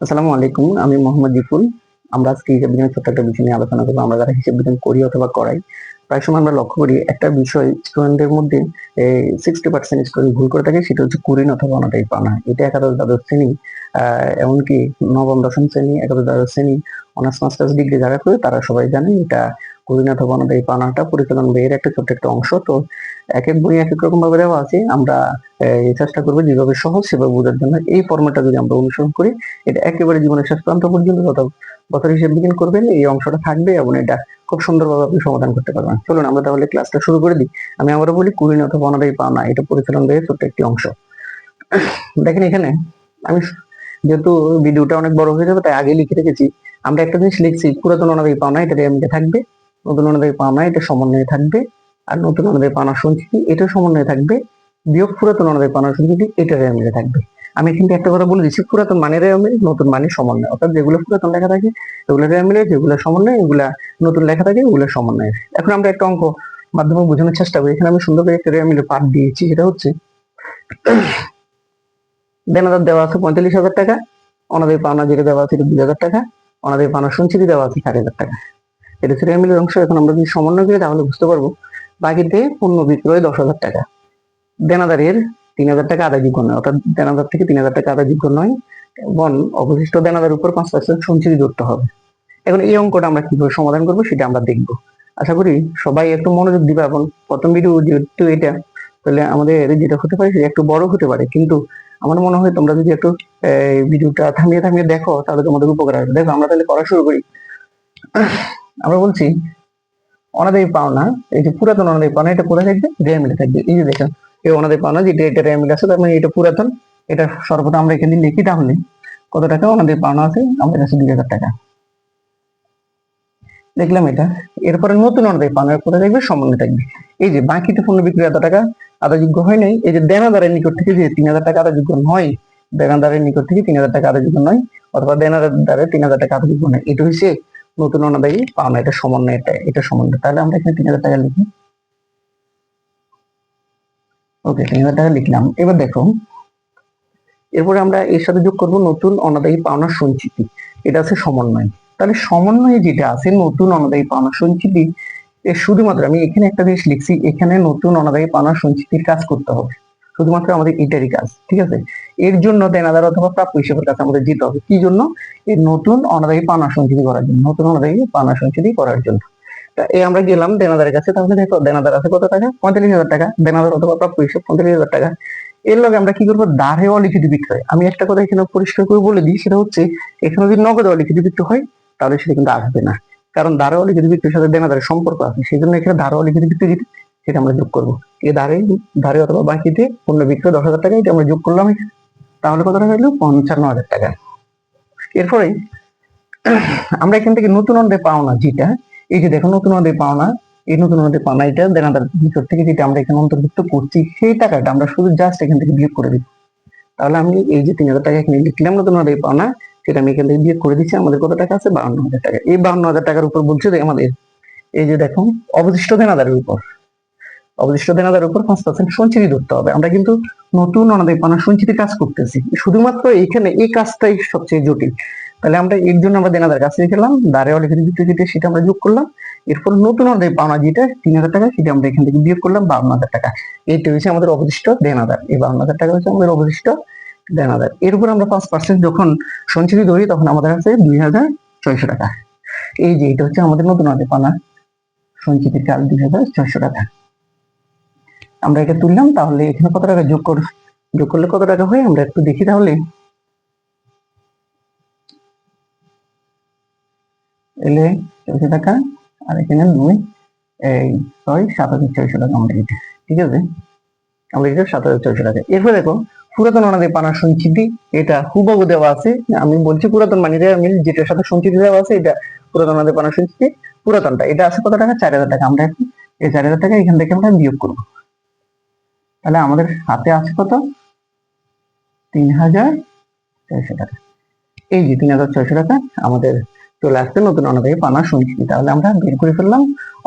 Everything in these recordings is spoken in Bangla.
আসসালামু আলাইকুম, আমি মোহাম্মদ জিফুল। আমরা আজকে হিসাব বিজ্ঞানের ছোট্ট একটা বিষয় নিয়ে আলোচনা করবো। আমরা যারা হিসাব বিজ্ঞান করি অথবা করাই, প্রায় সময় আমরা লক্ষ্য করি একটা বিষয় স্টুডেন্টদের মধ্যে 60% স্টুডেন্ট ভুল করে থাকে, সেটা হচ্ছে কুড়ি অথবা অনাদায়ী পাওনা। এটা একাদশ দ্বাদশ শ্রেণী, এমনকি নবম দশম শ্রেণী, একাদশ দ্বাদশ শ্রেণী, অনার্স মাস্টার্স ডিগ্রি যারা করে তারা সবাই জানে এটা কুড়ি অথবা অনাদায়ী পাওনাটা পরিচালন ব্যয়ের একটা ছোট্ট একটা অংশ। তো এক এক বই এক এক রকম ভাবে দেওয়া আছে। আমরা চেষ্টা করবো যেভাবে সহজ সেভাবে বোঝার জন্য। এই ফর্মেটটা যদি আমরা অনুসরণ করি, এটা একেবারে জীবনের শেষ প্রান্ত পর্যন্ত যত বছর হিসেব বিজ্ঞান করবেন এই অংশটা থাকবে এবং এটা খুব সুন্দরভাবে আপনি সমাধান করতে পারবেন। চলুন আমরা তাহলে ক্লাসটা শুরু করে দিই। আমি আবারও বলি, কুড়ি অথবা অনাদায়ী পাওনা এটা পরিচালন ব্যয়ের ছোট্ট একটি অংশ। দেখেন এখানে আমি যেহেতু ভিডিওটা অনেক বড় হয়ে যাবে তাই আগে লিখে রেখেছি। আমরা একটা জিনিস লিখছি, পুরাতন অনাদায়ী পাওনা এটা রেমিটে থাকবে, নতুন অনাদায়ী পাওনা এটা সমন্বয়ে থাকবে, আর নতুন অনাদায়ী পাওনা সঞ্চিতি এটা সমন্বয়ে থাকবে, বিয়োগ পুরাতন অনাদায়ী পাওনা সঞ্চিতি এটা রেমিটে থাকবে। আমি কিন্তু একটা কথা বলে দিচ্ছি, পুরাতন মানে রেমিল, নতুন মানে সমন্বয়। অর্থাৎ যেগুলো পুরাতন লেখা থাকে এগুলো রেমিলে, যেগুলো সমন্বয় এগুলা নতুন লেখা থাকে এগুলো সমন্বয়। এখন আমরা একটা অঙ্ক মাধ্যমে বোঝানোর চেষ্টা করি। এখানে আমি সুন্দর করে একটা রেমিলে পাঠ দিয়েছি, সেটা হচ্ছে দেনাদার দেওয়া আছে 45,000 টাকা, অনাদায়ী পাওনা যেটা দেওয়া আছে 2,000 টাকা, অনাদায়ী পাওনা সঞ্চিতি দেওয়া আছে 60,000 টাকা। এটা ছিল মিলের অংশ। এখন আমরা যদি সমন্বয় করি তাহলে বুঝতে পারবো বাকিতে পণ্য বিক্রয় 10,000 টাকা, দেনাদারের 3,000 টাকা আদায়যোগ্য নয়, অর্থাৎ দেনাদার থেকে 3,000 টাকা আদায়যোগ্য নয় এবং অবশিষ্ট দেনাদার উপর 5% সঞ্চিতি ধরতে হবে। এখন এই অঙ্কটা আমরা কিভাবে সমাধান করবো সেটা আমরা দেখবো। আশা করি সবাই একটু মনোযোগ দিবে। এবং প্রথম ভিডিও যেহেতু এটা, তাহলে আমাদের যেটা হতে পারে সেটা একটু বড় হতে পারে, কিন্তু আমার মনে হয় তোমরা যদি একটু ভিডিওটা থামিয়ে থামিয়ে দেখো তাহলে তোমাদের উপকার হবে। দেখো আমরা তাহলে করা শুরু করি। আমরা বলছি অনাদায়ী পাওনা, এই যে পুরাতন অনাদায়ী পাওনা এটা কোথায় থাকবে, রেয়ার মিলে থাকবে। এই যে দেখেন এই অনাদায়ী পাওনা যেটা এটা রেয়ার মিলে আছে, তার মানে এটা পুরাতন। এটা সর্বদা আমরা এখানে লিখি। তাহলে কত টাকা অনাদায়ী পাওনা আছে আমাদের কাছে? 2,000 টাকা। দেখলাম এটা। এরপরে নতুন অনাদায়ী পাওনার কোথায় থাকবে, সমন্বয় থাকবে। এই যে বাকিতে পণ্য বিক্রি এত টাকা আদায়যোগ্য হয় নাই, এই যে দেনাদারের নিকট থেকে যে 3,000 টাকা আদায়যোগ্য নয়, দেনাদারের নিকট থেকে 3,000 টাকা আদায়যোগ্য নয়, অথবা দেনাদারের 3,000 টাকা আদায়যোগ্য নয়, এটা হচ্ছে নতুন অনাদায়ী পাওনা। এটা সমন্বয়, এটা সমন্বয়। তাহলে আমরা এখানে 3,000 টাকা লিখি। ওকে, 3,000 টাকা লিখলাম। এবার দেখো, এরপরে আমরা এর সাথে যোগ করব নতুন অনাদায়ী পাওনা সঞ্চিতি। এটা আছে সমন্বয়। তাহলে সমন্বয়ে যেটা আছে নতুন অনাদায়ী পাওনা সঞ্চিতি, শুধুমাত্র আমি এখানে একটা জিনিস লিখছি, এখানে নতুন অনাদায়ী পাওনা সঞ্চিতির কাজ করতে হবে। শুধুমাত্র আমাদের এটারই কাজ, ঠিক আছে? এর জন্য দেনাদার অথবা প্রাপ্য হিসেবের কাছে আমাদের যেতে হবে। কি জন্য? এই নতুন অনাদায়ী পাওনা সঞ্চিতি করার জন্য, নতুন অনাদায়ী পাওনা সঞ্চিতি করার জন্য। এই আমরা গেলাম দেনাদারের কাছে। তাহলে দেখো দেনাদার আছে কত টাকা, 45,000 টাকা। দেনাদার অথবা প্রাপ্য হিসেব 45,000 টাকা। এর লগে আমরা কি করবো, দাঁড়ে অলিখিত বিক্রয়। আমি একটা কথা এখানে পরিষ্কার করে বলে দিই, সেটা হচ্ছে এখানে যদি নগদ অলিখিত বিক্রয় হয় তাহলে সেটা কিন্তু আসবে না, কারণ দাঁড়ে অলিখিত বিক্রয়ের সাথে দেনাদারের সম্পর্ক আছে। সেই জন্য এখানে দাঁড়ে অলিখিত বিক্রয় যেটা সেটা আমরা যোগ করবো। এই ধারে অথবা বাকিতে পণ্য বিক্রয় 10,000 টাকা, এটা আমরা যোগ করলাম। তাহলে কত টাকা হলো? 55,000 টাকা। এরপরে আমরা এখান থেকে নতুন অনাদায়ী পাওনা যেটা, এই যে দেখো নতুন অনাদায়ী পাওনা, এই নতুন অনাদায়ী পাওনা এটা দেনাদার ভিতর থেকে যেটা আমরা এখানে অন্তর্ভুক্ত করছি, সেই টাকাটা আমরা শুধু জাস্ট এখান থেকে বিয়োগ করে দিব। তাহলে আমি এই যে 3,000 টাকা এখানে লিখলাম নতুন অনাদায়ী পাওনা, সেটা আমি এখান থেকে বিয়োগ করে দিচ্ছি। আমাদের কত টাকা আছে? 52,000 টাকা। এই 52,000 টাকার উপর বলছে যে আমাদের এই যে দেখো অবশিষ্ট দেনাদারের উপর, অবশিষ্ট দেনাদারের উপর 5% সঞ্চিতি ধরতে হবে। আমরা কিন্তু নতুন অনাদায়ী পাওনা সঞ্চিতি কাজ করতেছি, শুধুমাত্র এখানে এই কাজটাই সবচেয়ে জটিল। তাহলে আমরা এর জন্য আমরা দেনাদার কাছে গেলাম, দাঁড়ে অলিখিত বিক্রয় যেটা সেটা আমরা যোগ করলাম। এরপর নতুন অনাদায়ী পাওনা যেটা 3,000 টাকা, সেটা আমরা এখান থেকে বিয়োগ করলাম 52,000 টাকা। এইটা হচ্ছে আমাদের অবশিষ্ট দেনাদার। এই 52,000 টাকা হচ্ছে আমাদের অবশিষ্ট দেনাদার। এর উপর আমরা 5% যখন সঞ্চিতি ধরি তখন আমাদের আছে 2,600 টাকা। এই যে এটা হচ্ছে আমাদের নতুন অনাদায়ী পাওনা সঞ্চিতির কাল 2,600 টাকা। আমরা এটা তুললাম। তাহলে এখানে কত টাকা যোগ করলে কত টাকা হয় আমরা একটু দেখি। তাহলে এলে 600 টাকা, আর এখানে 2 এই 6 7,600 টাকা আমাদের এটা, ঠিক আছে? আমরা এটা 7,600 টাকা। এরপরে দেখো পুরাতন অনাদায়ী পাওনা সঞ্চিতি, এটা হুবহু দেওয়া আছে। আমি বলছি পুরাতন মানে আমি যেটার সাথে সঞ্চিতি দেওয়া আছে এটা পুরাতন অনাদায়ী পাওনা সঞ্চিতি। পুরাতনটা এটা আছে কত টাকা? 4,000 টাকা। আমরা এখন এই 4,000 টাকা এখান থেকে আমরা বিয়োগ করবো। তাহলে আমাদের হাতে আছে কত? 3,600 টাকা। এই যে 3,600 টাকা আমাদের চলে আসছে নতুন অনাদায়ী পাওনা সঞ্চিতি। তাহলে আমরা বের করে ফেললাম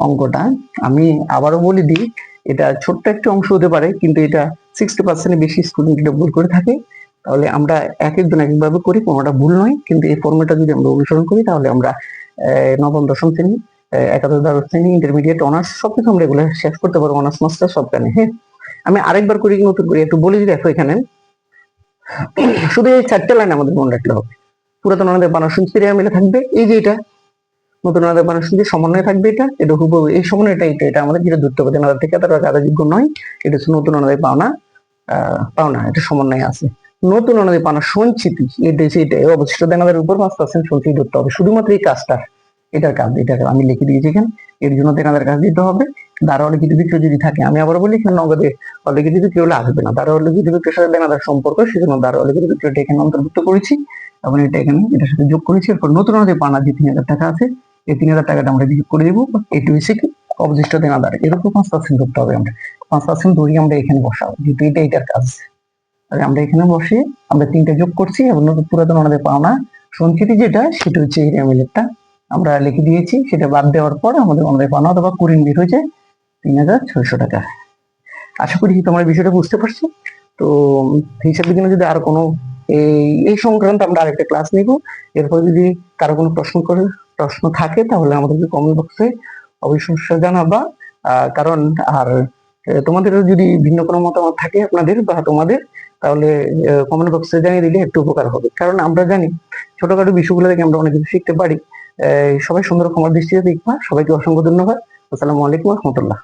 অঙ্কটা। আমি আবারও বলে দিই, এটা ছোট্ট একটা অংশ হতে পারে, কিন্তু এটা 60% বেশি স্টুডেন্ট এটা ভুল করে থাকে। তাহলে আমরা এক একজন এক একভাবে করি, কোনোটা ভুল নয়, কিন্তু এই ফর্মেটটা যদি আমরা অনুসরণ করি তাহলে আমরা নবম দশম শ্রেণী, একাদশ দ্বাদশ শ্রেণী, ইন্টারমিডিয়েট, অনার্স সবকিছু আমরা এগুলো শেষ করতে পারবো, অনার্স মাস্টার সব জানি। হ্যাঁ, আমি আরেকবার করি, নতুন করে একটু বলে দিই। দেখো এখানে শুধু এই 4টে লাইন আমাদের মনে রাখলে হবে। পুরাতন অনাদায়ী পাওনা সঞ্চিতি মিলে থাকবে এই যে এটা, নতুন অনাদায়ী পাওনা সঞ্চিতি সমন্বয় থাকবে এটা হুবহু এই সমন্বয়, এটা আমাদের যেটা ধরতে হবে, দেনাদার থেকে তার আদায়যোগ্য নয়, এটা হচ্ছে নতুন অনাদায়ী পাওনা। পাওনা এটা সমন্বয় আছে। নতুন অনাদায়ী পাওনা সঞ্চিতি, এটা অবশিষ্ট দেনাদারের উপর 5% সঞ্চিতি ধরতে হবে, শুধুমাত্র এই কাজটা, এটার কাজ, এটা আমি লিখে দিয়েছি এখানে। এর জন্য দেনাদার কাজ দিতে হবে। দ্বারা অলিখিত বিক্রয় যদি থাকে, আমি আবার বলি এখানে নগদে অলিখিত বিক্রয় হলে আসবে না, দ্বারা অলিখিত বিক্রয়ের সাথে দেনাদার সম্পর্ক, সেজন্য দ্বারা অলিখিত বিক্রয়টা এখানে অন্তর্ভুক্ত করেছি এবং এটা এখানে এটার সাথে যোগ করেছি। এরপর নতুন অনাদায়ী পাওনা যে 3000 টাকা আছে, এই 3000 টাকাটা আমরা যোগ করে দিব। এটি হচ্ছে কি অবশিষ্ট দেনাদার, এর উপর 5% ধরতে হবে। আমরা 5% ধরি, আমরা এখানে বসাবো, যেহেতু এটার কাজ। তাহলে আমরা এখানে বসে আমরা 3টা যোগ করছি এবং পুরাতন অনাদায়ী পাওনা সঞ্চিতি যেটা, সেটা হচ্ছে এই রেমিলেটটা আমরা লিখে দিয়েছি। সেটা বাদ দেওয়ার পর আমাদের অনাদায়ী পাওনা অথবা কুড়ির বের হয়েছে 3600 টাকা। আশা করি তোমরা বিষয়টা বুঝতে পারছো। তো হিসাব বিজ্ঞানে যদি আর কোনো এই সংক্রান্ত আমরা আরেকটা ক্লাস নিব। এরপর যদি কারো কোনো প্রশ্ন থাকে তাহলে আমাদেরকে কমেন্ট বক্সে অবশ্যই জানাবা। কারণ আর তোমাদের যদি ভিন্ন কোনো মতামত থাকে আপনাদের বা তোমাদের, তাহলে কমেন্ট বক্সে জানিয়ে দিলে একটু উপকার হবে। কারণ আমরা জানি ছোটখাটো বিষয়গুলো থেকে আমরা অনেক কিছু শিখতে পারি। সবাই সুন্দর ক্ষমার দৃষ্টিতে দেখবা। সবাইকে অসংখ্য ধন্যবাদ। আসসালামু আলাইকুম রহমতুল্লাহ।